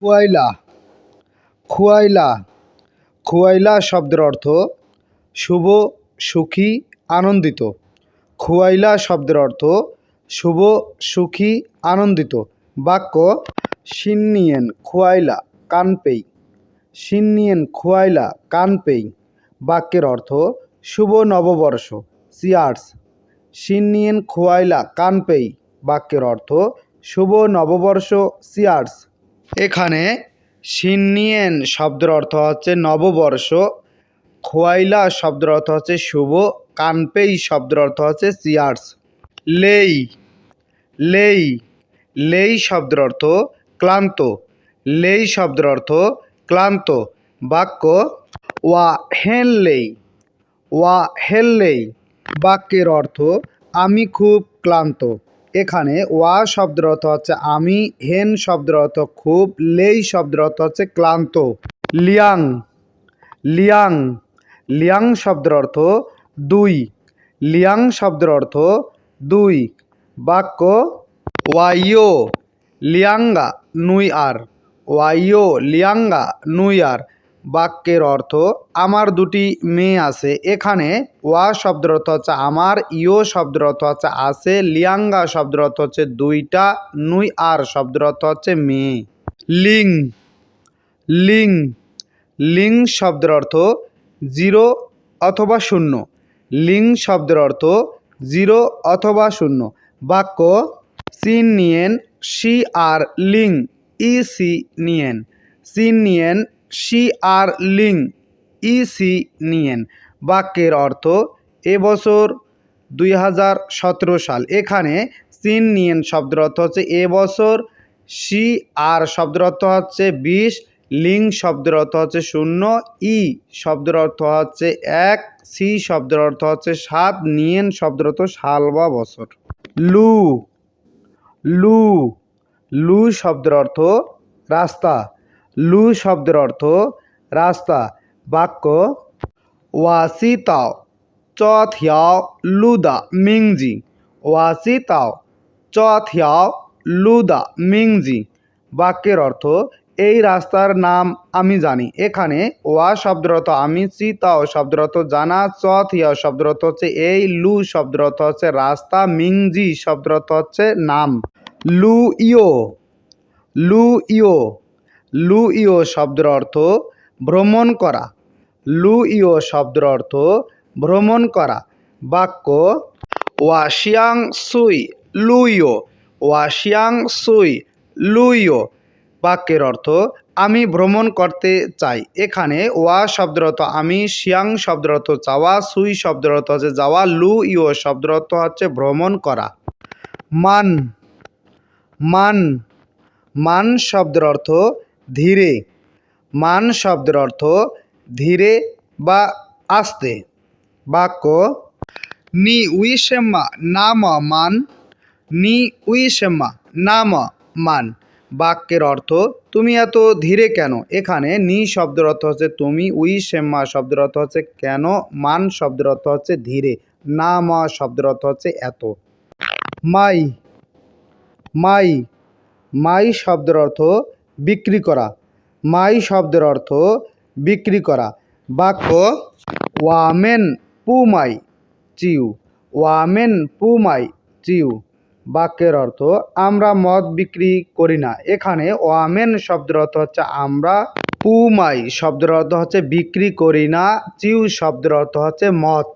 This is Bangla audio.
খুয়াইলা খুয়াইলা খুয়াইলা শব্দের অর্থ শুভ, সুখী, আনন্দিত। খুয়াইলা শব্দের অর্থ শুভ, সুখী, আনন্দিত। বাক্য সিন্নিয়েন খুয়াইলা কানপেই। সিন্নিয়েন খুয়াইলা কানপেই। বাক্যের অর্থ শুভ নববর্ষ, চিয়ার্স। সিন্নিয়েন খুয়াইলা কানপেই। বাক্যের অর্থ শুভ নববর্ষ, চিয়ার্স। এখানে সিন্নিয়েন শব্দের অর্থ হচ্ছে নববর্ষ, খোয়াইলা শব্দের অর্থ হচ্ছে শুভ, কানপেই শব্দের অর্থ হচ্ছে চিয়ার্স। লেই লেই লেই শব্দের অর্থ ক্লান্ত। লেই শব্দের অর্থ ক্লান্ত। বাক্য ওয়া হেনলেই। ওয়া হেললেই। বাক্যের অর্থ আমি খুব ক্লান্ত। এখানে ওয়া শব্দের অর্থ হচ্ছে আমি, হেন শব্দের অর্থ খুব, লেই শব্দের অর্থ হচ্ছে ক্লান্ত। লিয়াং লিয়াং লিয়াং শব্দের অর্থ দুই। লিয়াং শব্দের অর্থ দুই। বাক্য ওয়াইও লিয়াঙ্গা নুই আর। ওয়াইও লিয়াঙ্গা নুই আর। বাক্যের অর্থ আমার দুটি মেয়ে আছে। এখানে ওয়া শব্দের অর্থ হচ্ছে আমার, ইও শব্দের অর্থ হচ্ছে আছে, লিয়াঙ্গা শব্দের অর্থ হচ্ছে দুইটা, নুই আর শব্দের অর্থ হচ্ছে মেয়ে। লিং লিং লিং শব্দের অর্থ জিরো অথবা শূন্য। লিং শব্দের অর্থ জিরো অথবা শূন্য। বাক্য সিন নিয়েন শি আর লিং ই সি নিয়েন। সিন নিয়েন শি আর লিং ই সি নিয়েন। বাক্যের অর্থ এবছর 2017 সাল। এখানে সিন নিয়েন শব্দের অর্থ হচ্ছে এবছর, শি আর শব্দের অর্থ হচ্ছে 20, লিং শব্দের অর্থ হচ্ছে শূন্য, ই শব্দের অর্থ হচ্ছে 1, সি শব্দের অর্থ হচ্ছে 7, নিয়েন শব্দের অর্থ সাল বা বছর। লু লু লু শব্দের অর্থ রাস্তা। লু শব্দের অর্থ রাস্তা। বাক্য ওয়াসি তাও চ থিয়াও লুদা মিংজি। ওয়াসি তাও চ থিয়াও লুদা মিংজি। বাক্যের অর্থ এই রাস্তার নাম আমি জানি। এখানে ওয়া শব্দের অর্থ আমি, চি তাও শব্দের অর্থ জানা, চ থিয়াও শব্দের অর্থ হচ্ছে এই, লু শব্দের অর্থ হচ্ছে রাস্তা, মিংজি শব্দের অর্থ হচ্ছে নাম। লু ইও লু ইও লু ইও শব্দের অর্থ ভ্রমণ করা। লু ইও শব্দের অর্থ ভ্রমণ করা। বাক্য ওয়াশিয়াং সুই লুইও। ওয়াশিয়াং সুই লুইও। বাক্যের অর্থ আমি ভ্রমণ করতে চাই। এখানে ওয়া শব্দের অর্থ আমি, শিয়াং শব্দের অর্থ চাওয়া, সুই শব্দের অর্থ হচ্ছে যাওয়া, লু ইও শব্দের অর্থ হচ্ছে ভ্রমণ করা। মান মান মান শব্দের অর্থ ধীরে। মান শব্দের অর্থ ধীরে বা আস্তে। বাক্য নি উইশেম্মা নাম মান। নি উইশেম্মা নাম মান। বাক্যের অর্থ তুমি এত ধীরে কেন। এখানে নি শব্দের অর্থ হচ্ছে তুমি, উইশেম্মা শব্দের অর্থ হচ্ছে কেন, মান শব্দের অর্থ হচ্ছে ধীরে, নাম শব্দের অর্থ হচ্ছে এত। মাই মাই মাই শব্দের অর্থ বিক্রি করা। মাই শব্দের অর্থ বিক্রি করা। বাক্য ওয়ামেন পুমাই চিউ। ওয়ামেন পুমাই চিউ। বাক্যের অর্থ আমরা মদ বিক্রি করি না। এখানে ওয়ামেন শব্দের অর্থ হচ্ছে আমরা, পুমাই শব্দের অর্থ হচ্ছে বিক্রি করি না, চিউ শব্দের অর্থ হচ্ছে মদ।